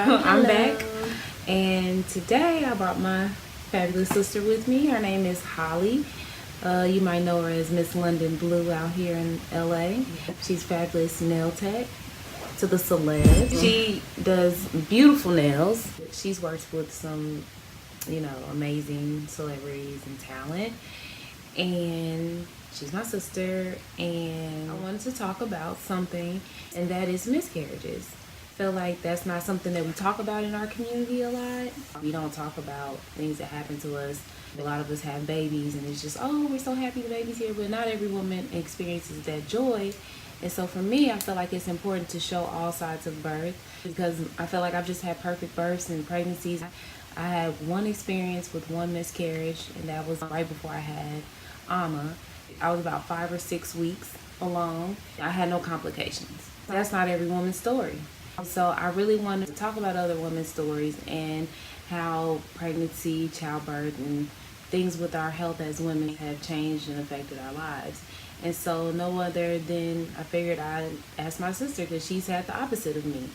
everybody. I'm Hello. back, and today I brought my fabulous sister with me. Her name is Holly. You might know her as Miss London Blue out here in LA. She's fabulous nail tech to the celeb. She does beautiful nails. She's worked with some, amazing celebrities and talent. And she's my sister, and I wanted to talk about something, and that is miscarriages. I feel like that's not something that we talk about in our community a lot. We don't talk about things that happen to us. A lot of us have babies, and it's just, oh, we're so happy the baby's here, but not every woman experiences that joy. And so for me, I feel like it's important to show all sides of birth, because I feel like I've just had perfect births and pregnancies. I had one experience with one miscarriage, and that was right before I had Amma. I was about 5 or 6 weeks along. I had no complications. That's not every woman's story. So I really wanted to talk about other women's stories and how pregnancy, childbirth, and things with our health as women have changed and affected our lives. And so no other than I figured I'd ask my sister, because she's had the opposite of me.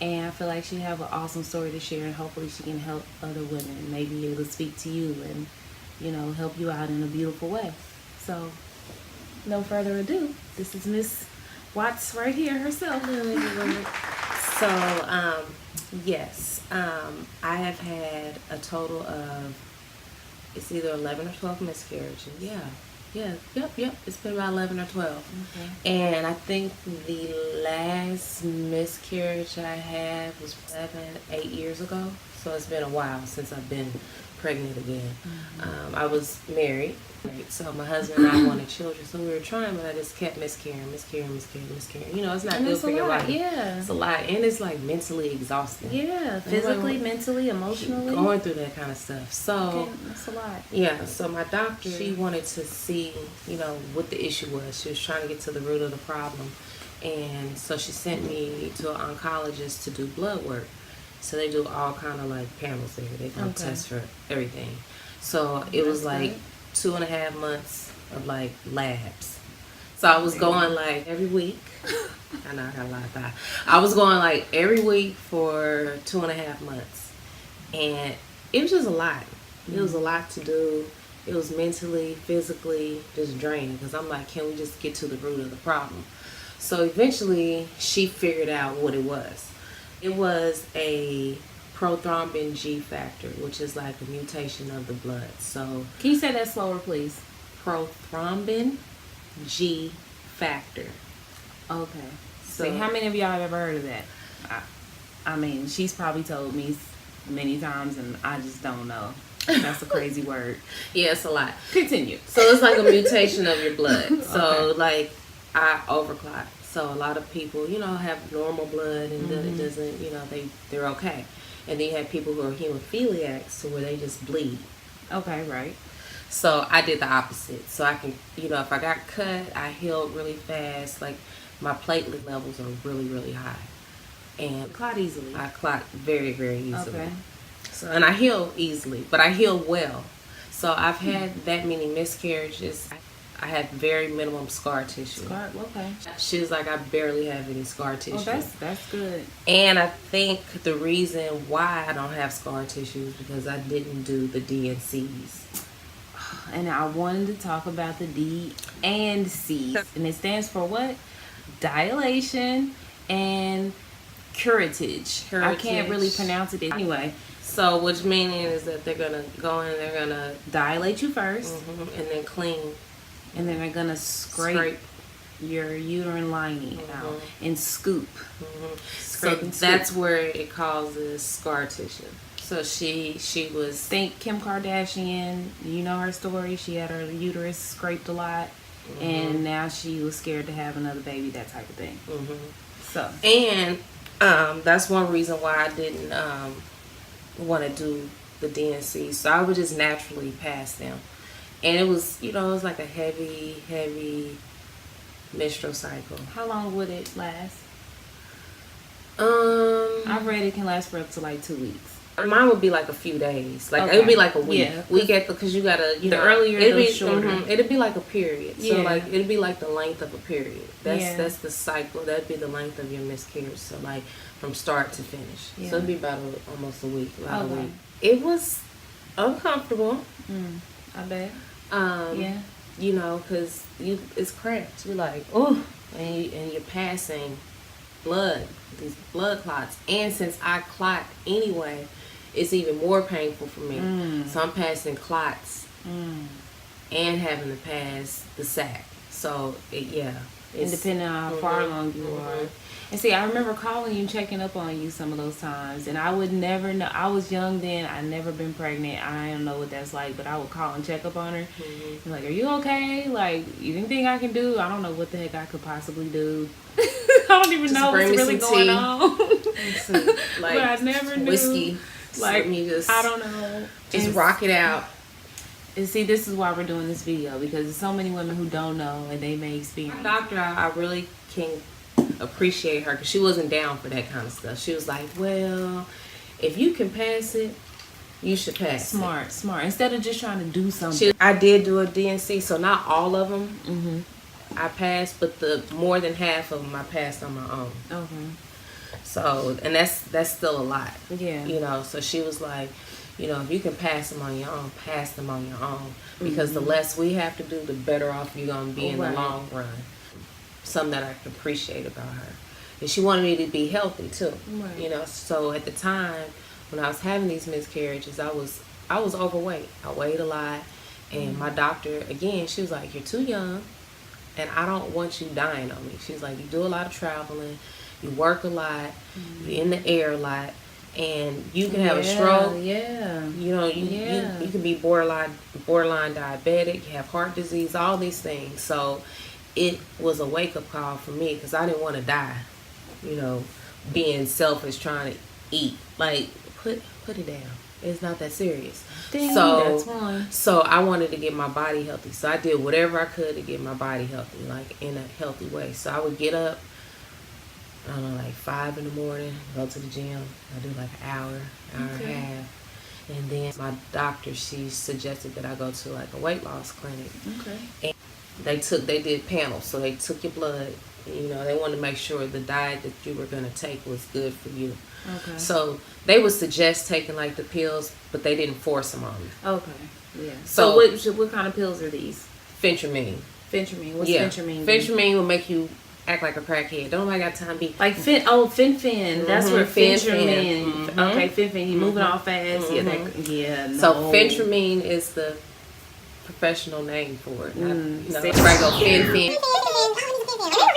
And I feel like she have an awesome story to share, and hopefully she can help other women, maybe able to speak to you and, help you out in a beautiful way. So, no further ado, this is Miss Watts right here herself. So, yes, I have had a total of, it's either 11 or 12 miscarriages. Yep. It's been about 11 or 12. Okay. And I think the last miscarriage I had was 7-8 years ago. So it's been a while since I've been pregnant again. Mm-hmm. I was married. So my husband and I wanted children, so we were trying, but I just kept miscarrying. It's not And good it's for a your lot, body. yeah. It's a lot, and it's like mentally exhausting. Yeah, physically, mentally, emotionally. Going through that kind of stuff. So Okay, that's a lot. yeah, so my doctor, she wanted to see, what the issue was. She was trying to get to the root of the problem. And so she sent me to an oncologist to do blood work. So they do all kind of like panels there. They can test for everything. So it was like 2.5 months of like labs. So I was going like every week. I know I got a lot of time. I was going like every week for 2.5 months. And it was just a lot. It was a lot to do. It was mentally, physically just draining, because I'm like, can we just get to the root of the problem? So eventually she figured out what it was. It was a prothrombin G factor, which is like a mutation of the blood. So Can you say that slower, please? prothrombin G factor. Okay. So So how many of y'all have ever heard of that? I mean, she's probably told me many times, and I just don't know. That's a crazy word. yeah, it's a lot. Continue. So it's like a mutation of your blood. So Okay. like I overclot. So a lot of people, have normal blood, and then it doesn't, they're okay. And then you have people who are hemophiliacs, to where they just bleed. Okay, right. So I did the opposite. So I can, if I got cut, I healed really fast. Like my platelet levels are really, really high. And Clot easily. I clot very, very easily. Okay. So, and I heal easily, but I heal well. So I've had that many miscarriages. I had very minimum scar tissue. Okay. She was like, I barely have any scar tissue. Oh, that's good. And I think the reason why I don't have scar tissue is because I didn't do the DNCs. And I wanted to talk about the D and C, and it stands for what? Dilation and curettage. I can't really pronounce it anyway. So, which meaning is that they're gonna go in, they're gonna Dilate you 1st, and then clean, and then they're gonna scrape your uterine lining out and scoop. So Scrape and that's scoop. where it causes scar tissue. So she was Think Kim Kardashian. You know her story. She had her uterus scraped a lot, and now she was scared to have another baby. That type of thing. So and that's one reason why I didn't want to do the DNC. So I would just naturally pass them. And it was, it was like a heavy menstrual cycle. how long would it last? Um, I've read it can last for up to like 2 weeks. Mine would be like a few days. Like Okay. it would be like a week. Yeah, Week at because you gotta the earlier it'd the be shorter. It'd be like a period. So Yeah. like it'd be like the length of a period. Yeah. That's the cycle. That'd be the length of your miscarriage. So like from start to finish. Yeah. So it'd be about almost a week. About a Okay. week. It was uncomfortable. I bet. Yeah. You know, because it's cramped. You're like, oh, and you're passing blood, these blood clots. And since I clot anyway, it's even more painful for me. So I'm passing clots and having to pass the sac. So, And depending on how far along you are. And see, I remember calling you, checking up on you some of those times. And I would never know. I was young then. I'd never been pregnant. I don't know what that's like. But I would call and check up on her. Like, are you okay? Like, anything I can do? I don't know what the heck I could possibly do. I don't even know what's really going on. Like, but I never knew. Whiskey. Like, me just, I don't know. Just rock it out. And see, this is why we're doing this video, because there's so many women who don't know and they may experience. My doctor, I really can appreciate her because she wasn't down for that kind of stuff. She was like, well, if you can pass it, you should pass it. Smart. Instead of just trying to do something. I did do a DNC, so not all of them I passed, but more than half of them I passed on my own. Okay. So, and that's still a lot. Yeah. You know, so she was like, you know, if you can pass them on your own, pass them on your own. Because the less we have to do, the better off you're going to be in the long run. Something that I can appreciate about her. And she wanted me to be healthy, too. Right. You know, so at the time, when I was having these miscarriages, I was overweight. I weighed a lot. And my doctor, again, she was like, you're too young, and I don't want you dying on me. She's like, you do a lot of traveling, you work a lot, you're in the air a lot, and you can have a stroke. Yeah. You know, you can be borderline diabetic, you have heart disease, all these things. So it was a wake-up call for me because I didn't want to die, you know, being selfish, trying to eat. Like, put it down. It's not that serious. That's fine. So I wanted to get my body healthy. So I did whatever I could to get my body healthy, like in a healthy way. So I would get up, I don't know, like 5 in the morning, go to the gym. I do like an hour and a half. And then my doctor, she suggested that I go to like a weight loss clinic. Okay. And they did panels. So they took your blood. You know, they wanted to make sure the diet that you were going to take was good for you. Okay. So they would suggest taking like the pills, but they didn't force them on me. Okay. Yeah. So what kind of pills are these? Phentermine. Phentermine. What's phentermine? Phentermine will make you act like a crackhead. Don't nobody got time to be like fen. That's where phentermine. Okay, fen. You moving all fast. No. So phentermine is the professional name for it. Everybody go fen.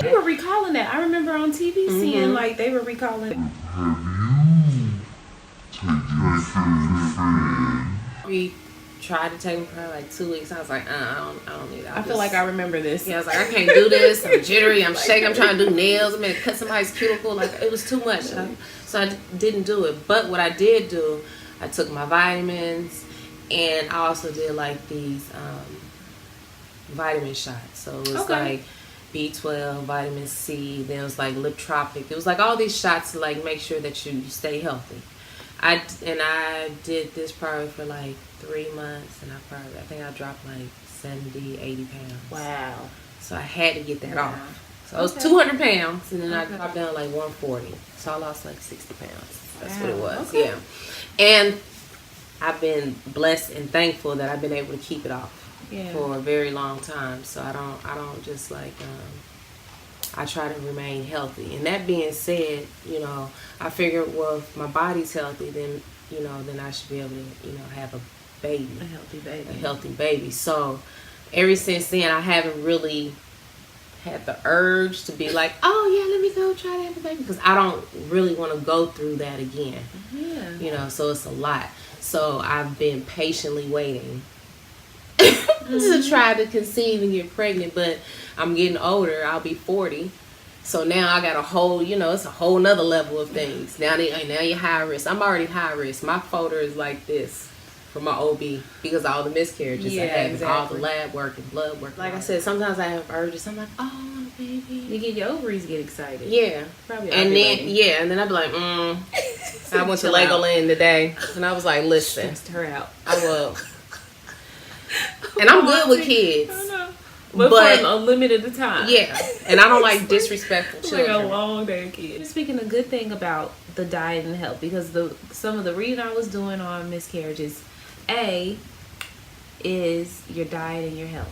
They were recalling that. I remember on TV seeing like they were recalling. We tried to take them for like 2 weeks. I was like, I don't need that. I feel like I remember this. Yeah, I was like, I can't do this. I'm jittery. I'm shaking. I'm trying to do nails. I'm going to cut somebody's cuticle. Like, it was too much. So I didn't do it. But what I did do, I took my vitamins, and I also did like these vitamin shots. So it was like B12, vitamin C. Then it was like Liptropic. It was like all these shots to like make sure that you stay healthy. I did this probably for like 3 months, and I think I dropped like 70, 80 pounds. Wow. So I had to get that off. So it was 200 pounds, and then I dropped down like 140. So I lost like 60 pounds. That's what it was. Okay. Yeah. And I've been blessed and thankful that I've been able to keep it off for a very long time. So I don't just like I try to remain healthy. And that being said, you know, I figured, well, if my body's healthy, then, you know, then I should be able to, you know, have a baby. A healthy baby. So ever since then, I haven't really had the urge to be like, oh, yeah, let me go try to have a baby. Because I don't really want to go through that again. Yeah. You know, so it's a lot. So I've been patiently waiting to try to conceive and get pregnant, but I'm getting older. I'll be 40, so now I got a whole, you know, it's a whole nother level of things. Now you're high risk. I'm already high risk. My folder is like this for my OB because of all the miscarriages I had, all the lab work and blood work. Like I said, sometimes I have urges. I'm like, oh, I want a baby. You get your ovaries get excited. Yeah, probably. And then and then I'd be like, I went to Chill out. Legoland today, and I was like, listen, Stressed her out. I will. And I'm good with kids. I know. But for a limited time. Yeah, and I don't like disrespectful It's children. like a long day, kids. Speaking a good thing about the diet and health, because some of the reading I was doing on miscarriages, is your diet and your health.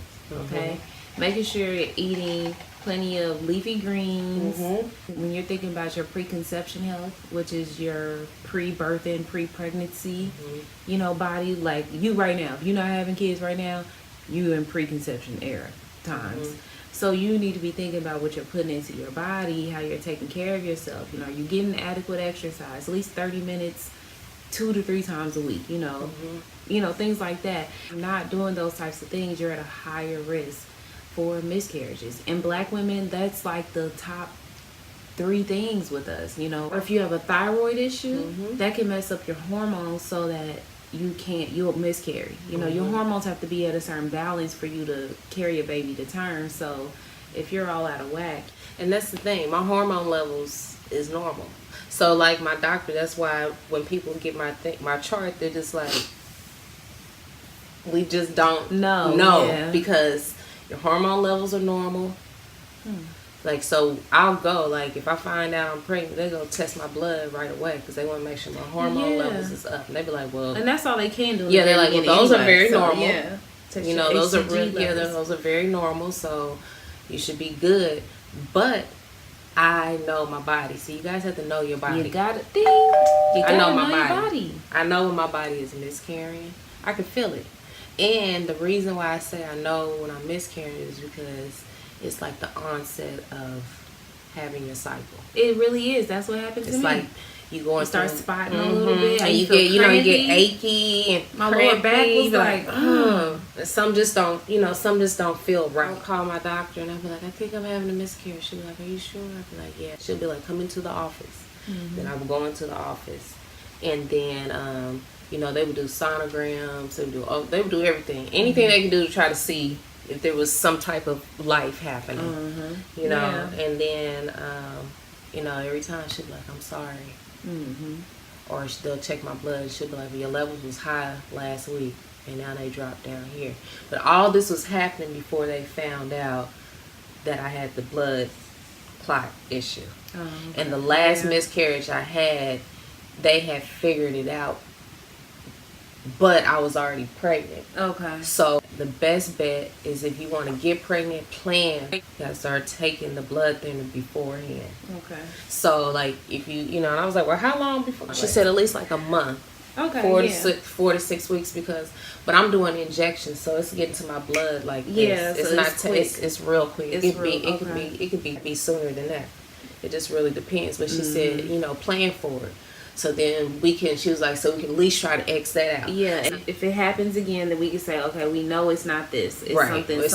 Okay, making sure you're eating plenty of leafy greens. When you're thinking about your preconception health, which is your pre-birth and pre-pregnancy, you know, body, like you right now, if you're not having kids right now, you in preconception era times. So you need to be thinking about what you're putting into your body, how you're taking care of yourself. You know, you're getting adequate exercise, at least 30 minutes, 2 to 3 times a week, you know. You know, things like that. Not doing those types of things, you're at a higher risk for miscarriages. And Black women, that's like the top 3 things with us, you know. Or if you have a thyroid issue, that can mess up your hormones so that you'll miscarry. You know, your hormones have to be at a certain balance for you to carry a baby to term. So if you're all out of whack. And that's the thing, my hormone levels is normal. So like my doctor, that's why when people get my chart, they're just like, we just don't know because your hormone levels are normal. Like, so I'll go, like, if I find out I'm pregnant, they go test my blood right away because they want to make sure my hormone levels is up. And they be like, well. And that's all they can do. Yeah, they're like, well, those are very normal. Yeah. You know, those are those are very normal, so you should be good. But I know my body. So you guys have to know your body. You gotta think. You gotta know know my your body. I know when my body is miscarrying. I can feel it. And the reason why I say I know when I'm miscarrying is because it's like the onset of having your cycle. It really is. That's what happened to me. It's like you go and start spotting a little bit, and you get, you know, you get achy and my lower back was like, And some just don't, you know, some just don't feel right. I'll call my doctor and I'll be like, I think I'm having a miscarriage. She'll be like, are you sure? I'll be like, yeah. She'll be like, come into the office. Then I will go into the office, and then you know, they would do sonograms. They would do everything, anything they can do to try to see if there was some type of life happening, you know. And then, you know, every time she'll be like, I'm sorry. Or they'll check my blood. She'll be like, well, your levels was high last week, and now they dropped down here. But all this was happening before they found out that I had the blood clot issue. And the last miscarriage I had, they had figured it out, but I was already pregnant. Okay. So the best bet is if you want to get pregnant, plan. You gotta start taking the blood thinner beforehand. Okay. So like if you know, and I was like, well, how long before? She said at least like a month. Okay. 4 to 6 weeks but I'm doing injections, so it's getting to my blood like this. It's so not. It's real quick. It could be sooner than that. It just really depends. But she said, you know, plan for it. So then she was like, so we can at least try to X that out. Yeah, and if it happens again, then we can say, okay, we know it's not this. It's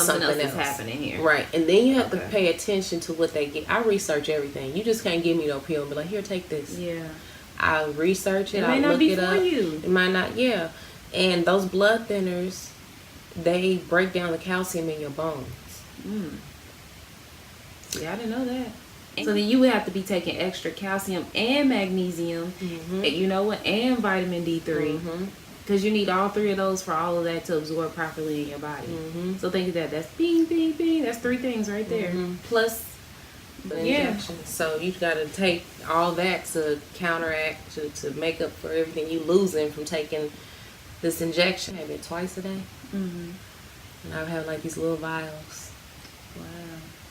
something else is happening here. Right. And then you have to pay attention to what they get. I research everything. You just can't give me no pill and be like, here, take this. Yeah. I'll research it. I'll look it up. It might not, yeah. And those blood thinners, they break down the calcium in your bones. See, I didn't know that. So then you would have to be taking extra calcium and magnesium, and you know what, and vitamin D3, because you need all 3 of those for all of that to absorb properly in your body. So think of that. That's bing, bing, bing. That's 3 things right there. Plus, injections. So you got to take all that to counteract, to make up for everything you losing from taking this injection. I have it twice a day. And I have like these little vials. Wow.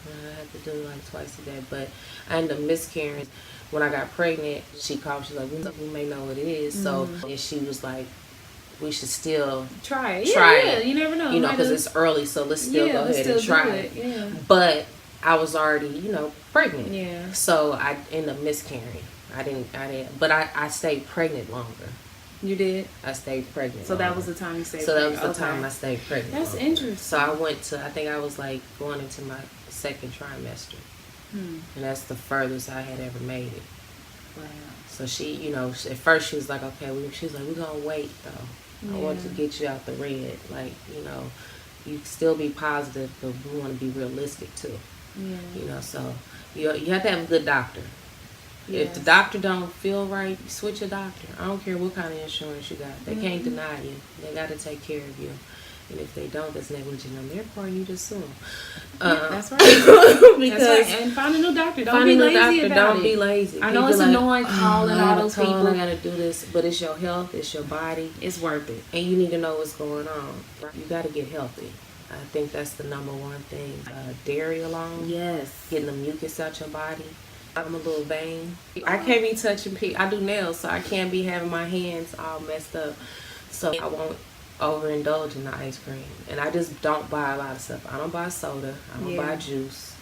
I had to do it like twice a day, but I ended up miscarrying. When I got pregnant, she called. She's like, we may know what it is. So and she was like, we should still try it. Yeah, you never know. You know, because it's early, so let's still go ahead and try it. Yeah. But I was already, you know, pregnant. Yeah. So I ended up miscarrying. I didn't. But I stayed pregnant longer. You did? I stayed pregnant. So that was the time you stayed pregnant? So that was the time I stayed pregnant. That's interesting. So I went to, I think I was like going into my 2nd trimester. And that's the furthest I had ever made it. Wow. So she, you know, at first she was like, okay, she was like, we're going to wait though. I want to get you out the red. Like, you know, you still be positive, but we want to be realistic too. Yeah. You know, so you have to have a good doctor. If the doctor don't feel right, switch a doctor. I don't care what kind of insurance you got. They can't deny you. They got to take care of you. And if they don't, that's negligent on their part. You just sue them. That's right. Because and find a new doctor. Don't be lazy about Don't it. be lazy. I know it's annoying calling all those people. I gotta do this, but it's your health. It's your body. It's worth it. And you need to know what's going on. You got to get healthy. I think that's the number one thing. Dairy alone. Yes. Getting the mucus out your body. I'm a little vain. I can't be touching people. I do nails, so I can't be having my hands all messed up. So I won't overindulge in the ice cream. And I just don't buy a lot of stuff. I don't buy soda. I don't buy juice.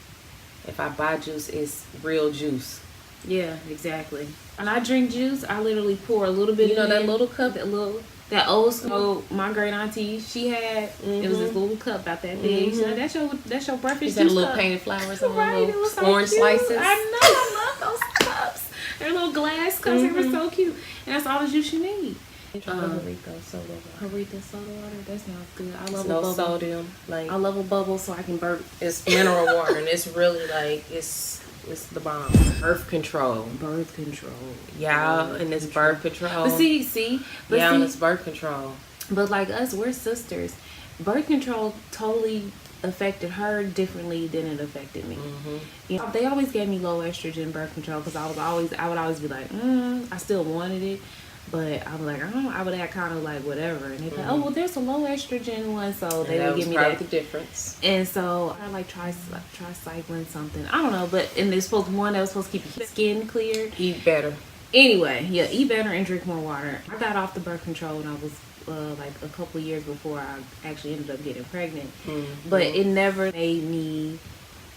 If I buy juice, it's real juice. Yeah, exactly. When I drink juice, I literally pour a little bit. You know in that little cup? That old school, my great auntie, she had, it was this little cup about that big. She said, that's your breakfast juice cup. Little cup. painted flowers on Right, little it was so orange cute. slices. I know, I love those cups. They're little glass cups, they were so cute. And that's all the juice you need. Harito soda water. Harito soda water, that sounds good. I love no a bubble. sodium. Like, I love a bubble so I can burp. it's mineral water, and it's really like, it's the bomb. Birth control. Birth control. Yeah, and it's birth control. But see. And it's birth control. But like us, we're sisters. Birth control totally affected her differently than it affected me. You know, they always gave me low estrogen birth control because I would always be like, I still wanted it, but I was like, I would act kind of like whatever, and they'd be like, oh well, there's a low estrogen one, so they would give me that. The difference. And so I try cycling something. I don't know, but and there's supposed one that was supposed to keep your skin cleared. Eat better. Anyway, yeah, eat better and drink more water. I got off the birth control when I was like a couple of years before I actually ended up getting pregnant. But it never made me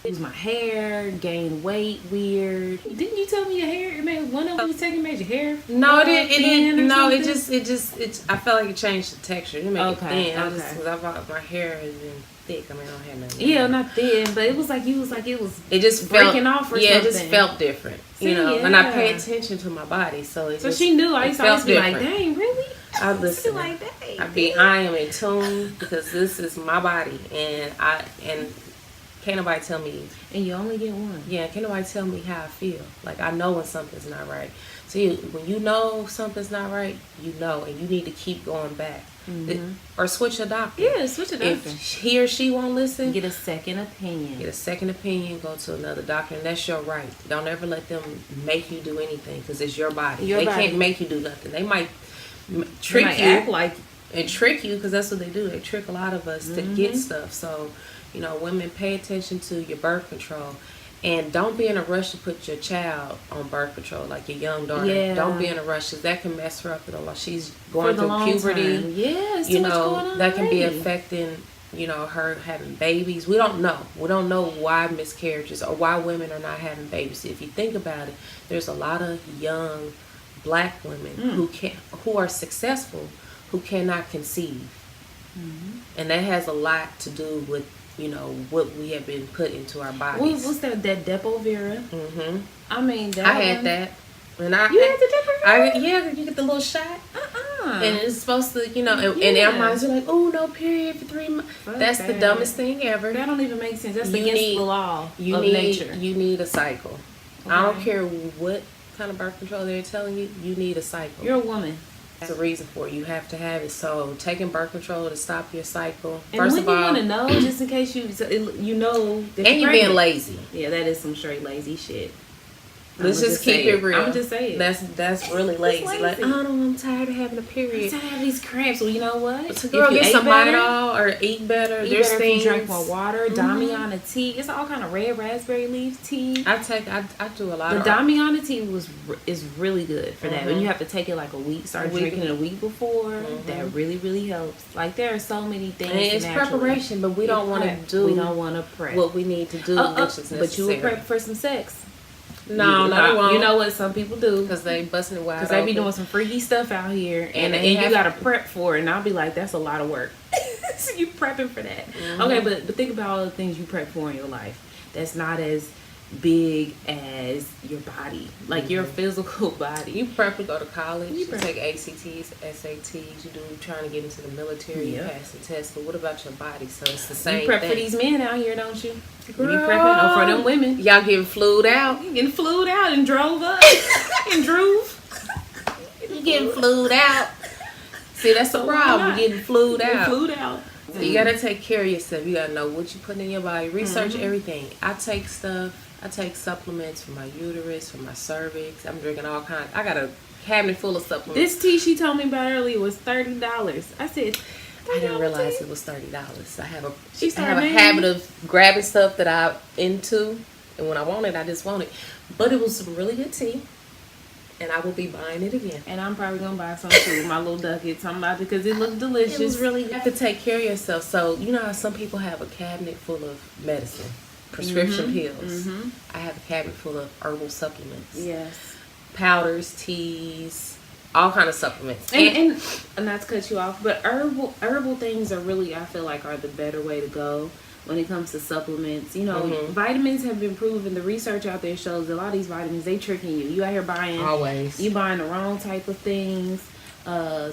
lose my hair, gain weight weird. Didn't you tell me your hair? It made one of them was taking made your hair. No, it didn't. No, it just. I felt like it changed the texture. It made it thin. Because my hair has been thick. I mean, I don't have nothing. Yeah, not thin, but it was like it just breaking off or something. It just felt different. See, and I pay attention to my body, so she knew. I used to always be like, dang, really? I listen. Like, dang. I am in tune because this is my body, and can't nobody tell me. And you only get one. Yeah, can't nobody tell me how I feel. Like, I know when something's not right. See, when you know something's not right, you know, and you need to keep going back. Or switch a doctor. Yeah, switch a doctor. If he or she won't listen, get a second opinion. Go to another doctor, and that's your right. Don't ever let them make you do anything because it's your body. They can't make you do nothing. They might trick you. Act like and trick you because that's what they do. They trick a lot of us to get stuff. So, women, pay attention to your birth control. And don't be in a rush to put your child on birth control, like your young daughter. Yeah. Don't be in a rush because that can mess her up for the long. She's going through puberty. Yeah, too much going on that can be already. affecting, her having babies. We don't know. We don't know why miscarriages or why women are not having babies. If you think about it, there's a lot of young black women who are successful who cannot conceive, and that has a lot to do with what we have been put into our bodies. What's that Depo-Vera? I mean, I had that. And you had the Depo-Vera? Yeah, you get the little shot. And it's supposed to, and our minds are like, oh, no period for 3 months. That's the dumbest thing ever. That don't even make sense. That's against the law of nature. You need a cycle. Okay. I don't care what kind of birth control they're telling you. You need a cycle. You're a woman. That's a reason for it. You have to have it. So taking birth control to stop your cycle. And first when of all, you want to know, just in case you know, that and you're being lazy. Yeah, that is some straight lazy shit. Let's just keep it real. I'm just saying. That's really lazy. Like, I'm tired of having a period. I'm tired of having these cramps. Well, you know what? So girl, get some Midol or eat better. There's things. Drink more water. Damiana tea. It's all kind of red raspberry leaf tea. I do a lot of. The Damiana tea is really good for that. And you have to take it like a week. Start drinking it a week before. That really, really helps. Like, there are so many things. And it's preparation, but we don't want to do. We don't want to prep what we need to do, which is necessary. But you would prep for some sex. No, they won't. You know what some people do? Because they busting it wide open. Because they be doing some freaky stuff out here. And you got to prep for it. And I'll be like, that's a lot of work. So you prepping for that. Okay, but think about all the things you prep for in your life. That's not as big as your body. Like your physical body. You prep to go to college. You take ACTs, SATs. You trying to get into the military. You pass the test. But what about your body? So it's the same thing. You prep for these men out here, don't you? Girl. You prepping for them women. Y'all getting flued out. You getting flued out and drove up. flued out. See, that's the problem. Getting flued out. Flued out. So you gotta take care of yourself. You gotta know what you put in your body. Research everything. I take supplements for my uterus, for my cervix. I'm drinking all kinds. I got a cabinet full of supplements. This tea she told me about earlier was $30. I said, I didn't realize it was $30. I have a naming habit of grabbing stuff that I'm into, and when I want it, I just want it. But it was some really good tea, and I will be buying it again. And I'm probably gonna buy some too, my little ducats. I'm about because it looked delicious. It was really. You have to take care of yourself. So you know how some people have a cabinet full of medicine, prescription pills. I have a cabinet full of herbal supplements. Yes. Powders, teas, all kind of supplements. And not to cut you off, but herbal things are really, I feel like, are the better way to go when it comes to supplements. You know, vitamins have been proven. The research out there shows a lot of these vitamins, they tricking you. You out here buying you buying the wrong type of things,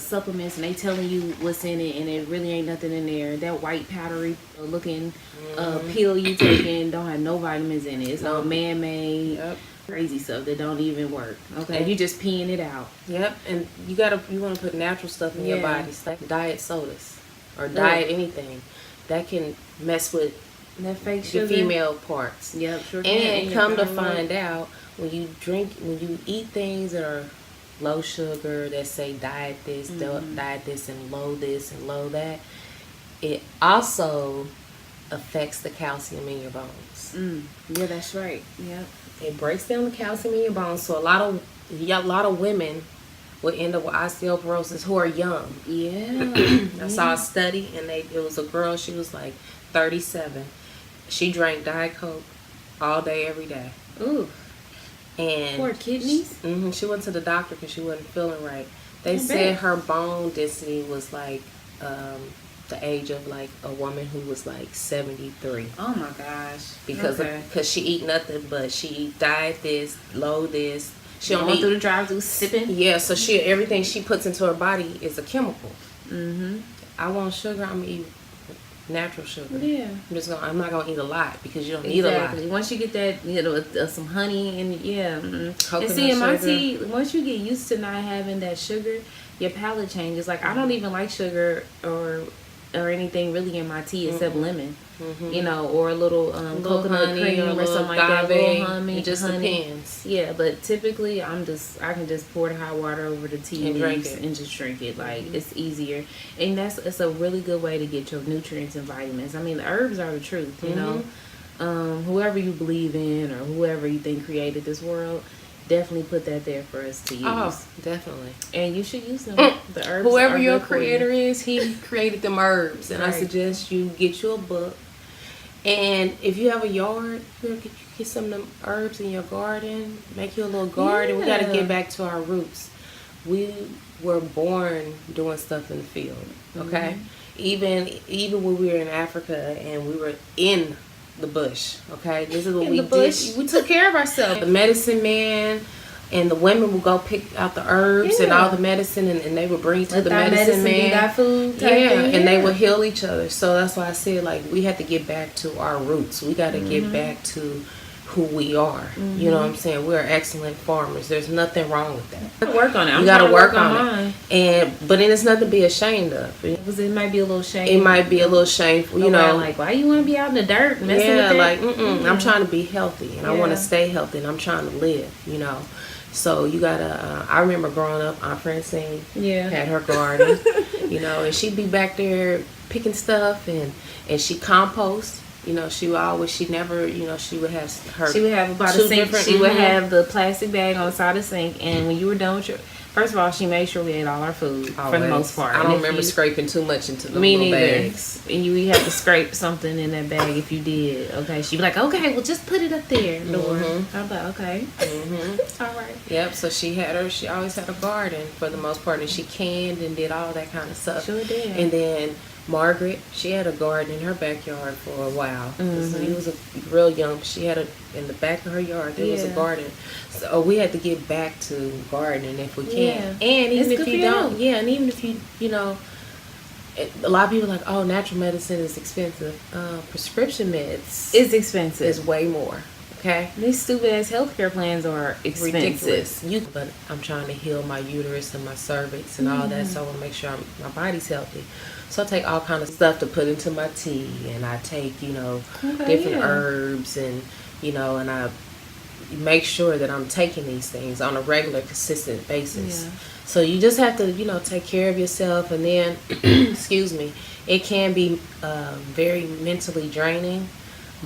supplements, and they telling you what's in it, and it really ain't nothing in there. That white powdery looking pill you taking don't have no vitamins in it. It's all man-made. Crazy stuff that don't even work. Okay, you just peeing it out. Yep, and you want to put natural stuff in your body, like diet sodas or diet anything that can mess with that fake the sugar. Female parts. Yep, sure can. And come to find out, when you eat things that are low sugar, that say diet this, diet this, and low that, it also affects the calcium in your bones. Yeah, that's right. Yep. It breaks down the calcium in your bones, so a lot of women will end up with osteoporosis who are young. Yeah. I saw a study, and it was a girl. She was like 37. She drank Diet Coke all day, every day. Ooh. And for kidneys. She went to the doctor because she wasn't feeling right. They said her bone density was like the age of like a woman who was like 73. Oh my gosh. Because she eat nothing but she eat diet this, low this. She don't eat through the drive-through sipping. Yeah, so everything she puts into her body is a chemical. I want sugar, I'm gonna eat natural sugar. Yeah. I'm not gonna eat a lot because you don't need a lot. Once you get that, some honey and Coconut and see in my sugar. tea, once you get used to not having that sugar, your palate changes. Like I don't even like sugar or anything really in my tea except lemon, or a little coconut cream or something like that. Little honey, it just depends. Yeah, but typically I can just pour the hot water over the tea leaves and just drink it. Like it's easier, and it's a really good way to get your nutrients and vitamins. I mean, the herbs are the truth. You know, whoever you believe in or whoever you think created this world. Definitely put that there for us to use. Oh, definitely. And you should use them. The herbs. Whoever your creator is, he created them herbs. And I suggest you get you a book. And if you have a yard, get some of them herbs in your garden. Make you a little garden. Yeah. We got to get back to our roots. We were born doing stuff in the field. Okay? Even when we were in Africa and we were in the bush, okay? This is what we did. We took care of ourselves. The medicine man and the women would go pick out the herbs and all the medicine, and they would bring to the medicine man. That food and they would heal each other. So that's why I said, like, we had to get back to our roots. We got to get back to who we are. You know what I'm saying? We're excellent farmers. There's nothing wrong with that. Work on it. We got to work on it. But then it's nothing to be ashamed of. Because it might be a little shameful. It might be a little shameful, you know. Like, why you want to be out in the dirt messing with that? Like, I'm trying to be healthy, and I want to stay healthy, and I'm trying to live, you know. So you got to, I remember growing up, Aunt Francine had her garden, you know, and she'd be back there picking stuff, and she compost. You know, she would have her. She would have about a sink. She would have the plastic bag on the side of the sink, and when you were done with first of all, she made sure we ate all our food for the most part. I don't remember scraping too much into the little bags. And you have to scrape something in that bag if you did. Okay, she'd be like, "Okay, well, just put it up there." I'm like, "Okay, all right." Yep. So she always had a garden for the most part, and she canned and did all that kind of stuff. Sure did. And then Margaret, she had a garden in her backyard for a while. So he was real young. She had in the back of her yard, there was a garden. So we had to get back to gardening if we can. Yeah. And even if you don't, and even if you know, a lot of people are like, oh, natural medicine is expensive. Prescription meds is expensive. Is way more. Okay. These stupid ass healthcare plans are expensive. Ridiculous. But I'm trying to heal my uterus and my cervix and all that, so I want to make sure my body's healthy. So I take all kind of stuff to put into my tea, and I take, different herbs, and and I make sure that I'm taking these things on a regular, consistent basis. Yeah. So you just have to, take care of yourself, and then, excuse me, it can be very mentally draining.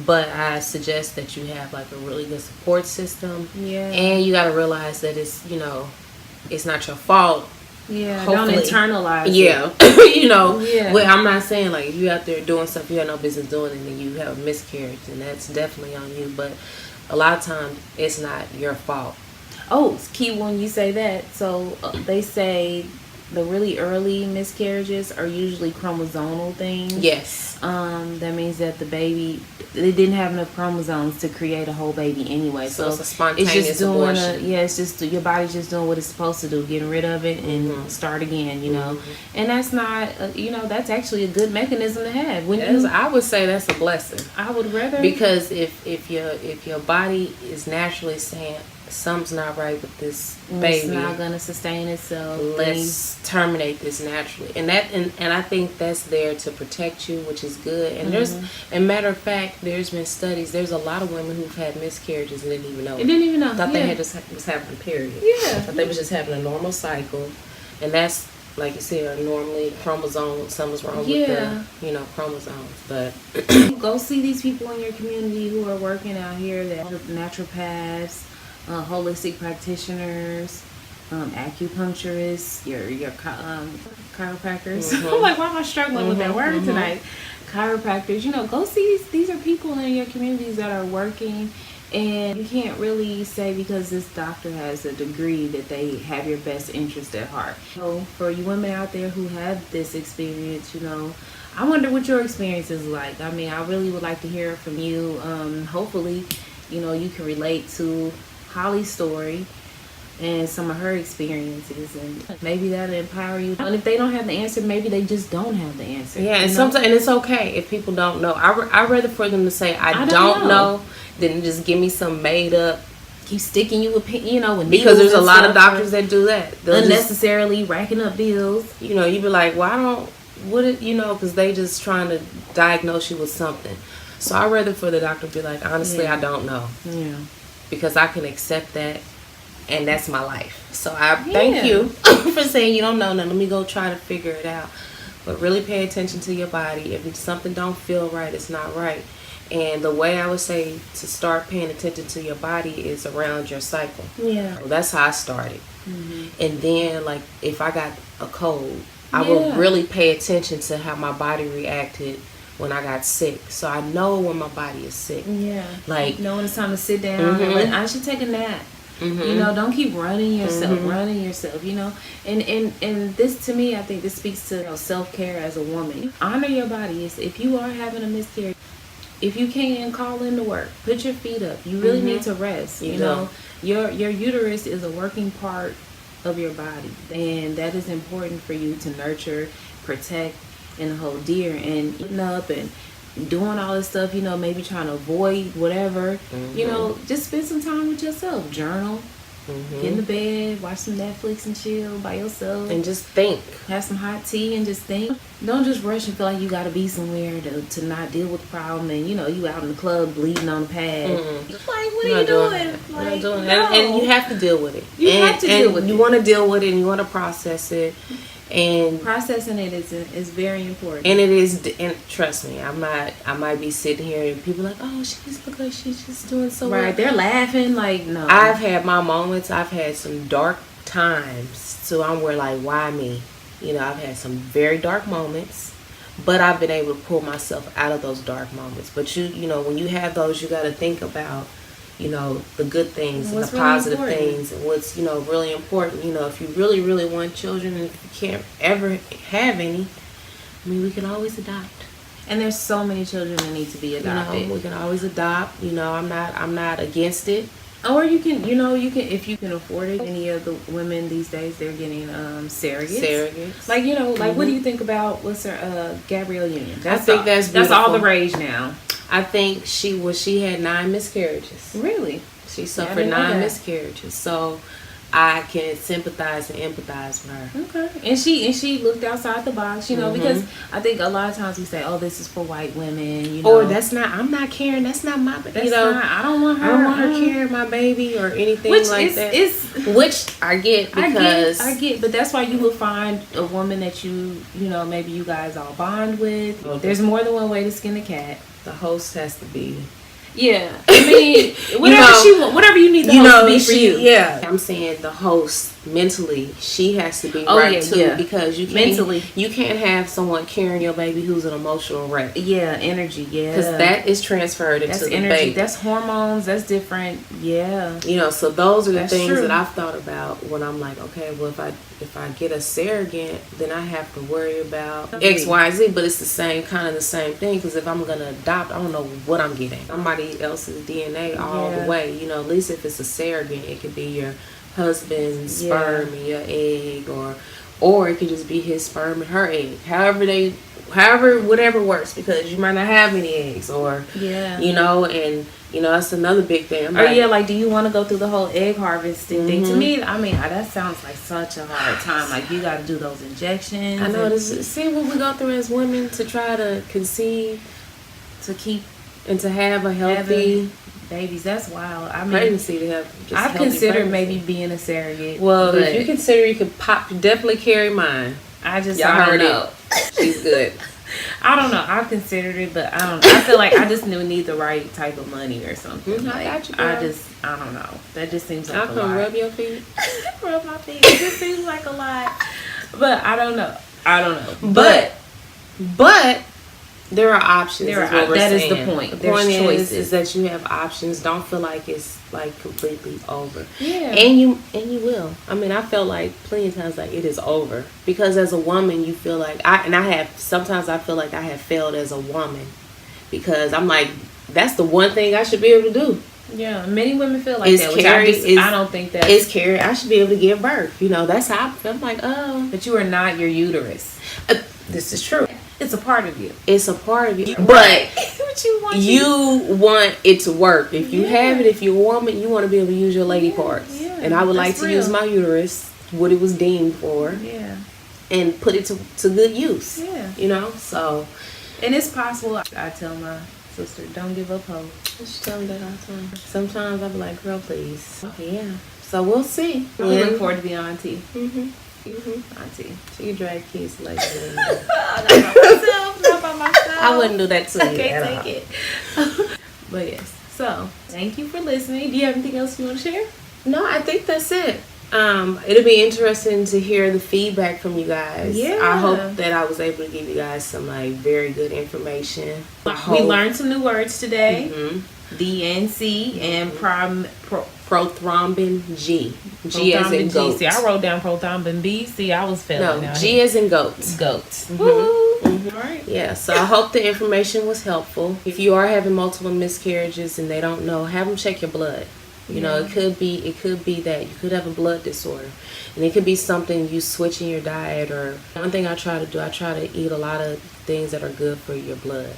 But I suggest that you have like a really good support system. Yeah. And you got to realize that it's not your fault. Yeah. Hopefully. Don't internalize it. Yeah. Well, I'm not saying like if you out there doing stuff you have no business doing and then you have a miscarriage, and that's definitely on you. But a lot of times it's not your fault. Oh, it's key when you say that. So they say the really early miscarriages are usually chromosomal things. Yes. That means that the baby, they didn't have enough chromosomes to create a whole baby anyway. So it's a spontaneous abortion. It's just your body's just doing what it's supposed to do, getting rid of it and start again. And that's not, that's actually a good mechanism to have. I would say that's a blessing. I would rather, because if your body is naturally saying something's not right with this baby, it's not gonna sustain itself, let's terminate this naturally. And I think that's there to protect you, which is good. And there's, a matter of fact, there's been studies. There's a lot of women who've had miscarriages and didn't even know. Thought they had was having a period. Yeah. Thought they was just having a normal cycle, and that's like you said, normally chromosomes. Something's wrong with the chromosomes. But go see these people in your community who are working out here. That naturopaths. Holistic practitioners, acupuncturists, your chiropractors. I'm like, why am I struggling with that word tonight? Chiropractors, go see these are people in your communities that are working, and you can't really say because this doctor has a degree that they have your best interest at heart. So for you women out there who have this experience, I wonder what your experience is like. I mean, I really would like to hear from you. Hopefully, you can relate to Holly's story and some of her experiences, and maybe that'll empower you. And if they don't have the answer, maybe they just don't have the answer. Yeah, and sometimes, and it's okay if people don't know. I'd rather for them to say I don't know than just give me some made up. Keep sticking you with with because there's a lot of doctors that do that. They'll unnecessarily racking up bills. You be like, well, I don't. What it, because they just trying to diagnose you with something. So I'd rather for the doctor to be like, honestly, I don't know. Yeah. Because I can accept that, and that's my life. So I thank you for saying you don't know. Now let me go try to figure it out. But really pay attention to your body. If something don't feel right, it's not right. And the way I would say to start paying attention to your body is around your cycle. Yeah. So that's how I started. And then, like, if I got a cold, I would really pay attention to how my body reacted when I got sick. So I know when my body is sick. Yeah. Like, knowing it's time to sit down and I should take a nap. Don't keep running yourself, and this, to me, I think this speaks to self-care as a woman. Honor your body. If you are having a miscarriage, if you can, call in to work, put your feet up. You really need to rest. Your uterus is a working part of your body, and that is important for you to nurture, protect, and hold dear. And eating up and doing all this stuff, maybe trying to avoid whatever, just spend some time with yourself. Journal, get in the bed, watch some Netflix and chill by yourself. And just think. Have some hot tea and just think. Don't just rush and feel like you got to be somewhere to not deal with the problem, and you out in the club bleeding on the pad. Like, what are you doing? Like, doing that. And you have to deal with it. You have to deal with it. You want to deal with it and you want to process it. And processing it is very important. And it is, and trust me, I might be sitting here and people are like, oh, she's just doing so well. Right, they're laughing like, no. I've had my moments. I've had some dark times. So I'm where like, why me? I've had some very dark moments, but I've been able to pull myself out of those dark moments. But when you have those, you got to think about the good things and the positive things, and what's, really important. If you really, really want children and if you can't ever have any, I mean, we can always adopt. And there's so many children that need to be adopted. We can always adopt. I'm not against it. Or you can, if you can afford it. Any of the women these days, they're getting surrogates. Like, what do you think about Gabrielle Union? I think that's beautiful. That's all the rage now. I think she had 9 miscarriages. Really? She suffered 9 miscarriages. So I can sympathize and empathize with her. Okay. And she looked outside the box, you know, because I think a lot of times we say, "Oh, this is for white women," you know. Or I'm not caring. That's not my baby. I don't want her carrying my baby or anything that. Which I get because I get, but that's why you will find a woman that you know, maybe you guys all bond with. Okay. There's more than one way to skin a cat. The host has to be. Yeah, I mean, whatever you need the host to be for you. Yeah, I'm saying the host mentally, she has to be right too, because you can't have someone carrying your baby who's an emotional wreck. Yeah, energy. Yeah, because that is transferred into the energy. baby. That's hormones. That's different. Yeah, you know. So those are the things that I've thought about when I'm like, okay, well, if I get a surrogate, then I have to worry about X, Y, Z. But it's the same thing, because if I'm gonna adopt, I don't know what I'm getting. Somebody else's DNA all the way. You know, at least if it's a surrogate, it could be your husband's sperm and your egg, or it could just be his sperm and her egg. Whatever works, because you might not have any eggs, or you know, and you know, that's another big thing. Like, do you want to go through the whole egg harvesting thing? To me, I mean, that sounds like such a hard time. Like, you got to do those injections. I know. See what we go through as women to try to conceive, to keep, and to have a healthy babies. That's wild. I mean, pregnancy to have. I've considered maybe being a surrogate. Well, if you consider, you could definitely carry mine. I don't know. She's good. I don't know. I've considered it, but I don't know. I feel like I just need the right type of money or something. I got you, girl. I don't know. That just seems like a lot. I'll come rub your feet. Rub my feet. It just seems like a lot. But I don't know. But there are options. That is the point. The point is that you have options. Don't feel like it's like completely over. Yeah. And you will. I mean, I felt like plenty of times like it is over, because as a woman you feel like sometimes I feel like I have failed as a woman, because I'm like, that's the one thing I should be able to do. Yeah, many women feel like that. I don't think that is carry. I should be able to give birth. You know, that's how I feel. I'm like, oh, but you are not your uterus. This is true. It's a part of you. It's a part of you. But you want it to work. If you have it, if you're a woman, you want to be able to use your lady parts. Yeah, and I would like to use my uterus, what it was deemed for. Yeah. And put it to good use. Yeah. You know, so. And it's possible. I tell my sister, don't give up hope. She tell me that all the time. Sometimes I'll be like, girl, please. Yeah. So we'll see. I look forward to being auntie. Auntie. So you drag kids like that. Not by myself. I wouldn't do that to you. I can't take it. But yes. So thank you for listening. Do you have anything else you want to share? No, I think that's it. It'll be interesting to hear the feedback from you guys. Yeah. I hope that I was able to give you guys some like very good information. We learned some new words today. DNC and prothrombin G. G as in goat. See, I wrote down prothrombin B. See, I was failing. No, G as in goats. Goats. All right. Yeah, so I hope the information was helpful. If you are having multiple miscarriages and they don't know, have them check your blood. You know, it could be that you could have a blood disorder, and it could be something you switch in your diet. Or one thing I try to eat a lot of things that are good for your blood.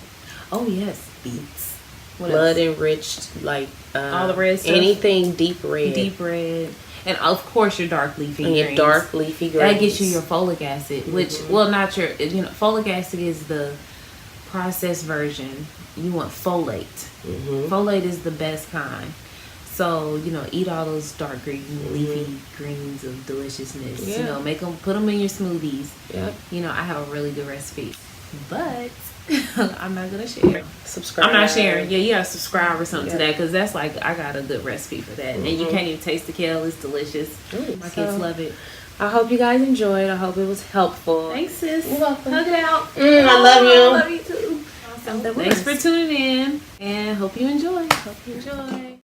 Oh yes, beets. Blood enriched, like all the red stuff. Anything deep red, and of course your dark leafy and greens. Your dark leafy greens. That gets you your folic acid, which not your folic acid is the processed version. You want folate. Folate is the best kind. So, eat all those dark green, leafy greens of deliciousness. Yeah. Put them in your smoothies. Yeah. I have a really good recipe, but I'm not gonna share. Subscribe. I'm not sharing. Yeah, you gotta subscribe or something to that, because that's like, I got a good recipe for that, and you can't even taste the kale. It's delicious. My kids love it. I hope you guys enjoyed. I hope it was helpful. Thanks, sis. You're welcome. Hug it out. I love you. I love you too. Awesome. Thanks for tuning in, and hope you enjoy.